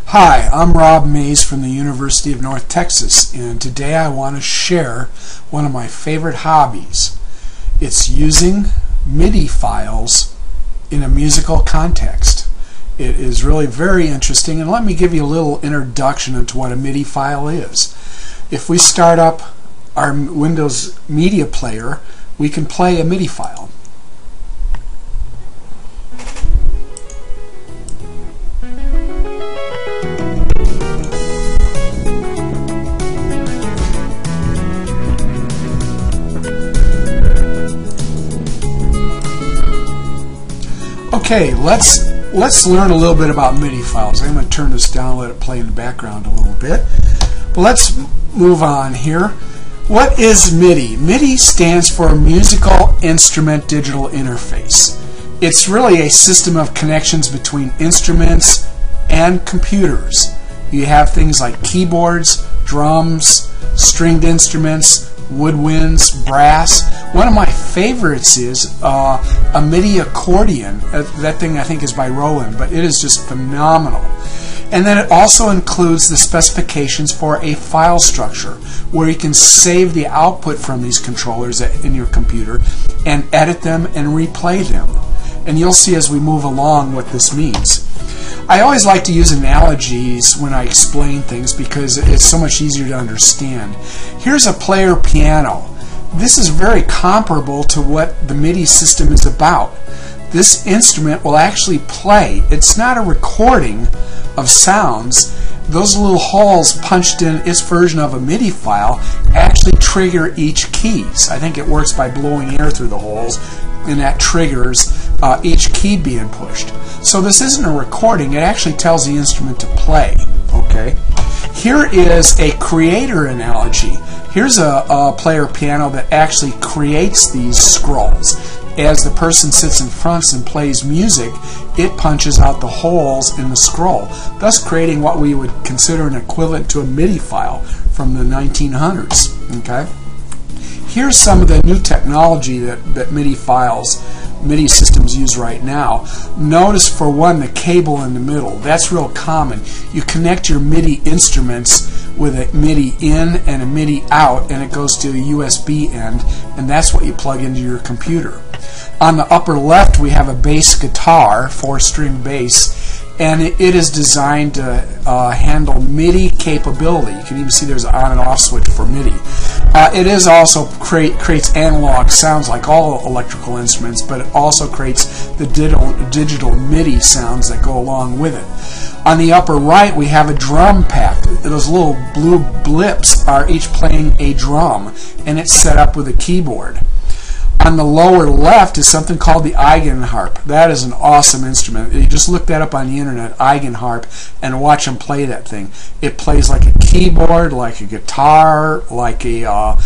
Hi, I'm Rob Mays from the University of North Texas, and today I want to share one of my favorite hobbies. It's using MIDI files in a musical context. It is really very interesting, and let me give you a little introduction into what a MIDI file is. If we start up our Windows Media Player, we can play a MIDI file. Okay, let's learn a little bit about MIDI files. I'm going to turn this down and let it play in the background a little bit. But let's move on here. What is MIDI? MIDI stands for Musical Instrument Digital Interface. It's really a system of connections between instruments and computers. You have things like keyboards, drums, stringed instruments, woodwinds, brass. One of my favorites is a MIDI accordion. That thing I think is by Roland, but it is just phenomenal. And then it also includes the specifications for a file structure where you can save the output from these controllers in your computer and edit them and replay them. And you'll see as we move along what this means. I always like to use analogies when I explain things because it's so much easier to understand. Here's a player piano. This is very comparable to what the MIDI system is about. This instrument will actually play. It's not a recording of sounds. Those little holes punched in its version of a MIDI file actually trigger each keys. I think it works by blowing air through the holes, and that triggers each key being pushed. So this isn't a recording, it actually tells the instrument to play. Okay. Here is a creator analogy. Here's a player piano that actually creates these scrolls. As the person sits in front and plays music, it punches out the holes in the scroll, thus creating what we would consider an equivalent to a MIDI file from the 1900s. Okay. Here's some of the new technology that MIDI systems use right now. Notice for one the cable in the middle. That's real common. You connect your MIDI instruments with a MIDI in and a MIDI out, and it goes to a USB end, and that's what you plug into your computer. On the upper left we have a bass guitar, 4-string bass, and it is designed to handle MIDI capability. You can even see there's an on and off switch for MIDI. It is also creates analog sounds like all electrical instruments, but it also creates the digital MIDI sounds that go along with it. On the upper right we have a drum pack. Those little blue blips are each playing a drum, and it's set up with a keyboard. On the lower left is something called the eigenharp. That is an awesome instrument. You just look that up on the internet, eigenharp, and watch them play that thing. It plays like a keyboard, like a guitar, like a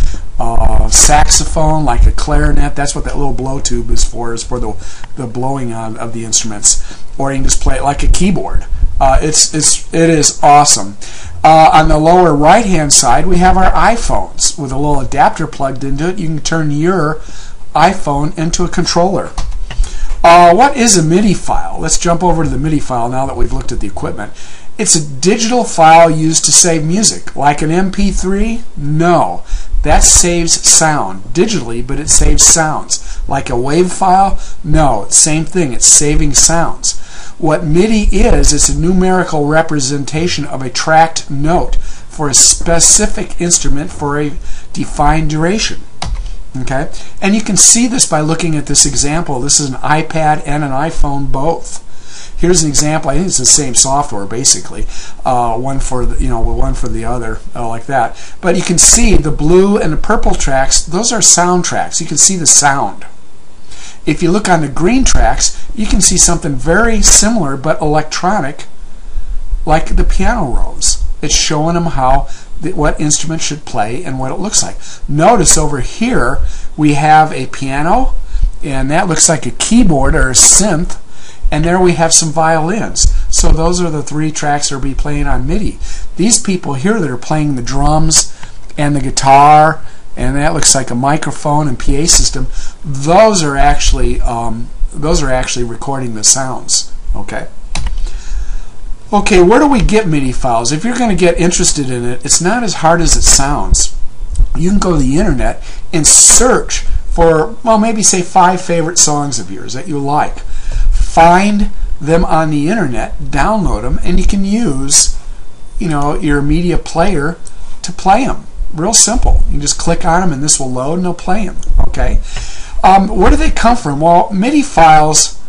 saxophone, like a clarinet. That's what that little blow tube is for the blowing of the instruments. Or you can just play it like a keyboard. It is awesome. On the lower right hand side we have our iPhones with a little adapter plugged into it. You can turn your iPhone into a controller. What is a MIDI file? Let's jump over to the MIDI file now that we've looked at the equipment. It's a digital file used to save music. Like an MP3? No. That saves sound digitally, but it saves sounds. Like a WAV file? No. Same thing. It's saving sounds. What MIDI is, it's a numerical representation of a tracked note for a specific instrument for a defined duration. Okay, and you can see this by looking at this example. This is an iPad and an iPhone both. Here's an example. I think it's the same software basically. One for the other, like that. But you can see the blue and the purple tracks. Those are sound tracks. You can see the sound. If you look on the green tracks, you can see something very similar but electronic, like the piano rolls. It's showing them what instrument should play and what it looks like. Notice over here we have a piano, and that looks like a keyboard or a synth, and there we have some violins. So those are the three tracks that will be playing on MIDI. These people here that are playing the drums and the guitar, and that looks like a microphone and PA system, those are actually recording the sounds. Okay. Okay, where do we get MIDI files? If you're going to get interested in it, it's not as hard as it sounds. You can go to the internet and search for, well, maybe say 5 favorite songs of yours that you like. Find them on the internet, download them, and you can use, your media player to play them. Real simple. You can just click on them and this will load and they'll play them. Okay. Where do they come from? Well, MIDI files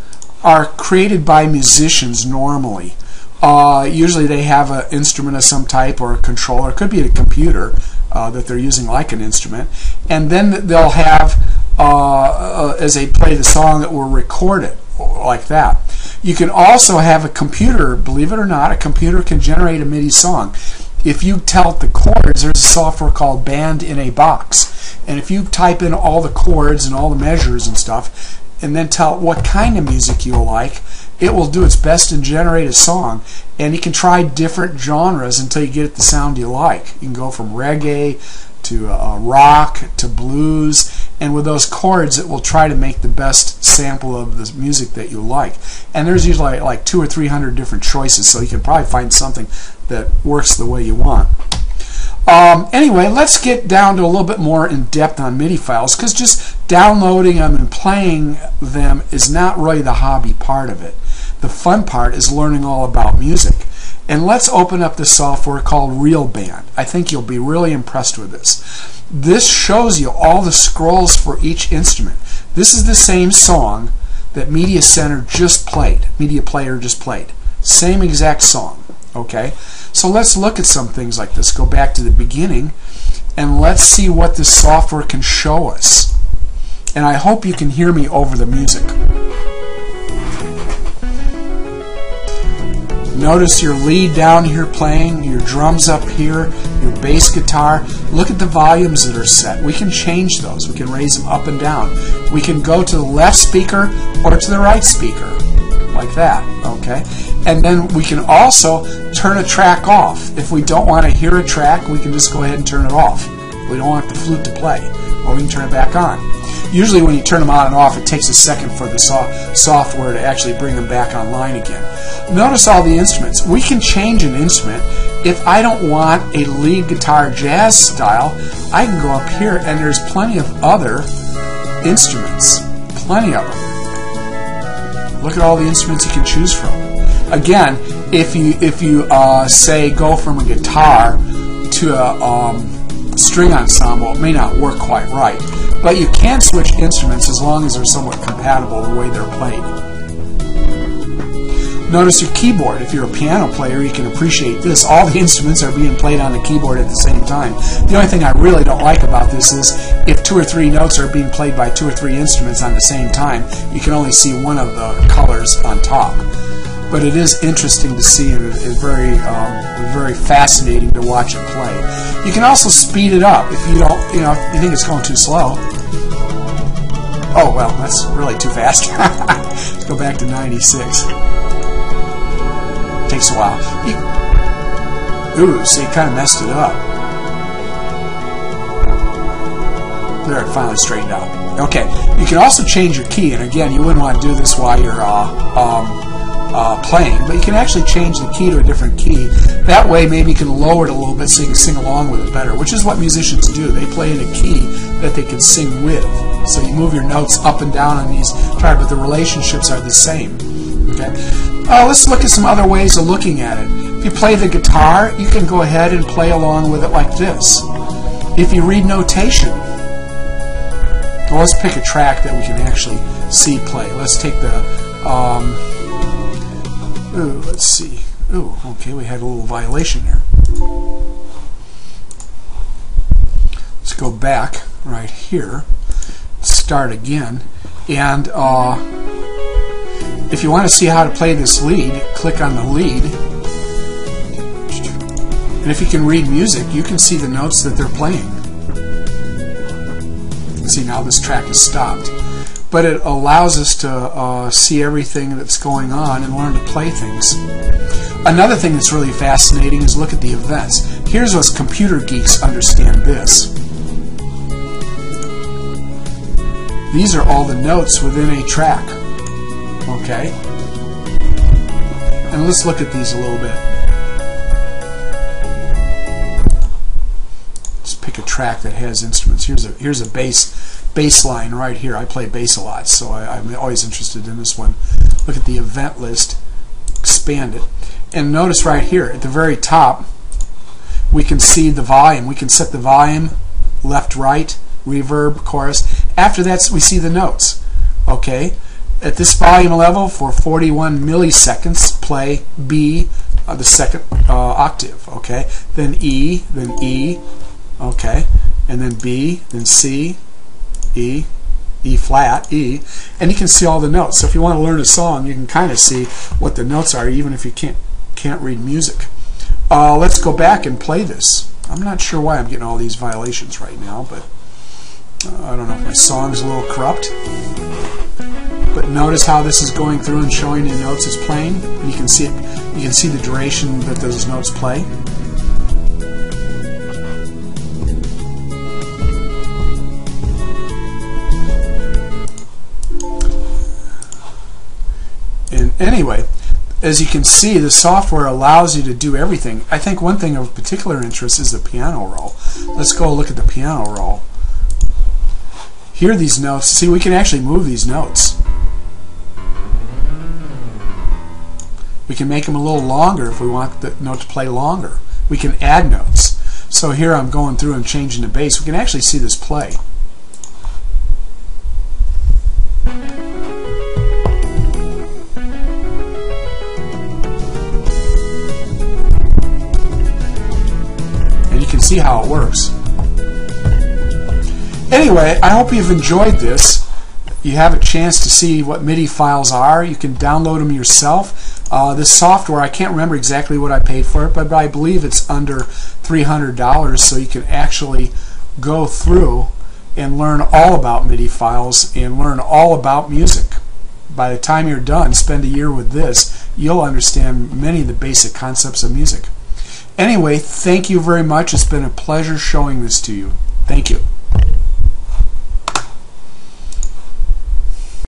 are created by musicians normally. Usually they have an instrument of some type or a controller. It could be a computer that they're using like an instrument. And then they'll have, as they play the song, that will record it like that. You can also have a computer, believe it or not, a computer can generate a MIDI song. If you tell it the chords, there's a software called Band in a Box. And if you type in all the chords and all the measures and stuff, and then tell it what kind of music you like, it will do its best to generate a song. And you can try different genres until you get the sound you like. You can go from reggae to rock to blues, and with those chords it will try to make the best sample of the music that you like. And there's usually like 200 or 300 different choices, so you can probably find something that works the way you want. Anyway, let's get down to a little bit more in depth on MIDI files, because just downloading them and playing them is not really the hobby part of it. The fun part is learning all about music. And let's open up the software called Real Band. I think you'll be really impressed with this. This shows you all the scrolls for each instrument. This is the same song that Media Center just played, Media Player just played. Same exact song. Okay? So let's look at some things like this. Go back to the beginning and let's see what this software can show us. And I hope you can hear me over the music. Notice your lead down here playing, your drums up here, your bass guitar. Look at the volumes that are set. We can change those. We can raise them up and down. We can go to the left speaker or to the right speaker, like that. Okay? And then we can also turn a track off. If we don't want to hear a track, we can just go ahead and turn it off. We don't want the flute to play, or we can turn it back on. Usually when you turn them on and off, it takes a second for the software to actually bring them back online again. Notice all the instruments. We can change an instrument. If I don't want a lead guitar jazz style, I can go up here and there's plenty of other instruments. Plenty of them. Look at all the instruments you can choose from. Again, if you say go from a guitar to a string ensemble, it may not work quite right. But you can switch instruments as long as they're somewhat compatible the way they're played. Notice your keyboard. If you're a piano player, you can appreciate this. All the instruments are being played on the keyboard at the same time. The only thing I really don't like about this is if 2 or 3 notes are being played by 2 or 3 instruments on the same time, you can only see one of the colors on top. But it is interesting to see, and it's very fascinating to watch it play. You can also speed it up if you don't, if you think it's going too slow. Oh well, that's really too fast. Let's go back to 96. Takes a while. Ooh, see, it kind of messed it up. There, it finally straightened out. Okay, you can also change your key, and again, you wouldn't want to do this while you're playing, but you can actually change the key to a different key. That way maybe you can lower it a little bit so you can sing along with it better, which is what musicians do. They play in a key that they can sing with. So you move your notes up and down on these, but the relationships are the same. Okay. Let's look at some other ways of looking at it. If you play the guitar, you can go ahead and play along with it like this. If you read notation, well, let's pick a track that we can actually see play. Let's take the ooh, let's see. Ooh, okay, we had a little violation there. Let's go back right here, start again, and if you want to see how to play this lead, click on the lead, and if you can read music, you can see the notes that they're playing. See, now this track is stopped. But it allows us to see everything that's going on and learn to play things. Another thing that's really fascinating is look at the events. Here's us computer geeks understand this. These are all the notes within a track. Okay? And let's look at these a little bit. Just pick a track that has instruments. Here's a bass line right here. I play bass a lot, so I'm always interested in this one. Look at the event list, expand it, and notice right here at the very top we can see the volume. We can set the volume left, right, reverb, chorus. After that we see the notes. Okay, at this volume level for 41 milliseconds, play B, the second octave. Okay, then E, okay, and then B, then C, E, E flat, E, and you can see all the notes. So if you want to learn a song, you can kind of see what the notes are, even if you can't read music. Let's go back and play this. I'm not sure why I'm getting all these violations right now, but I don't know if my song's a little corrupt. But notice how this is going through and showing you notes it's playing. You can see it. You can see the duration that those notes play. And anyway, as you can see, the software allows you to do everything. I think one thing of particular interest is the piano roll. Let's go look at the piano roll. Here are these notes. See, we can actually move these notes. We can make them a little longer if we want the note to play longer. We can add notes. So here I'm going through and changing the bass. We can actually see this play. And you can see how it works. Anyway, I hope you've enjoyed this. You have a chance to see what MIDI files are. You can download them yourself. This software, I can't remember exactly what I paid for it, but I believe it's under $300, so you can actually go through and learn all about MIDI files and learn all about music. By the time you're done, spend a year with this, you'll understand many of the basic concepts of music. Anyway, thank you very much. It's been a pleasure showing this to you. Thank you.